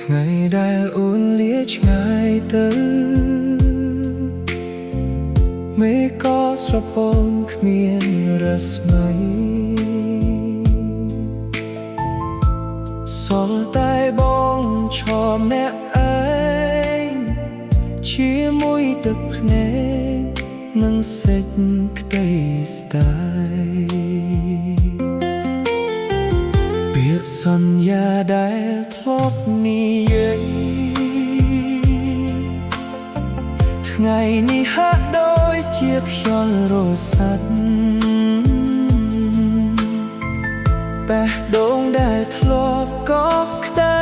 ថ្ងៃដែលអូនលាឆ្ងាយទៅមេឃក៏ស្រពោនគ្មានរស្មីសល់តែបងឈរម្នាក់ឯងជាមួយទឹកភ្នែកនិងសេចក្តីស្ដាយពាក្យសន្យាដែលធ្លាប់និយាយថ្ងៃនេះហាក់ដូចជាខ្យល់រសាត់បេះដូងដែលធ្លាប់កប់ក្តៅ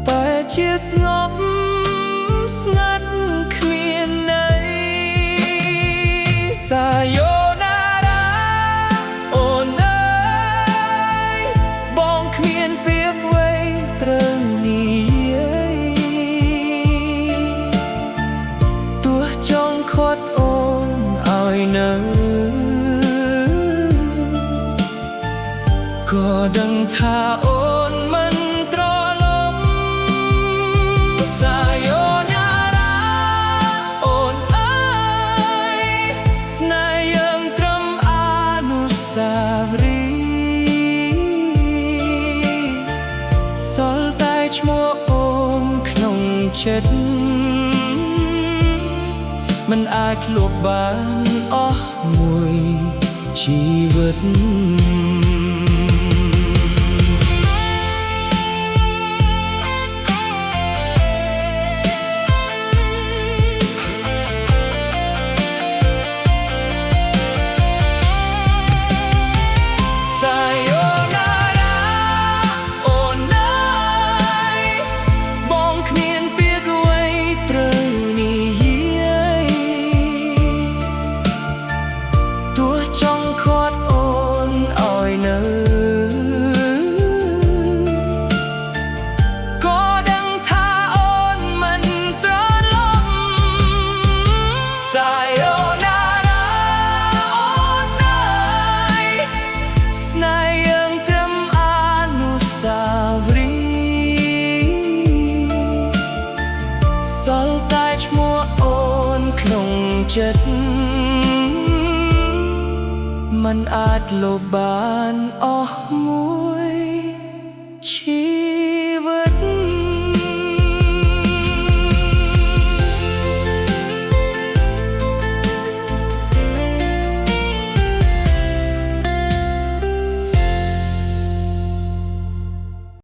តែជាស្ងប់ស្ងាត់គ្មានន័យសាយោណារ៉ាអូនអើយបងគ្មានពាក្យអ្វីត្រូវនិយាយទោះចង់ខាត់អូនឲ្យនៅក៏ដឹងថាអូនមិនត្រឡប់សាយោណារ៉ាអូនអើយស្នេហ៍យើងត្រឹមអនុស្សាវរីយ៍សល់តែឈ្មោះអូនក្នុងចិត្តមិនអាចលុបបានអស់មួយជីវិតសល់តែឈ្មោះអូនក្នុងចិត្តមិនអាចលុបបានអស់មួយ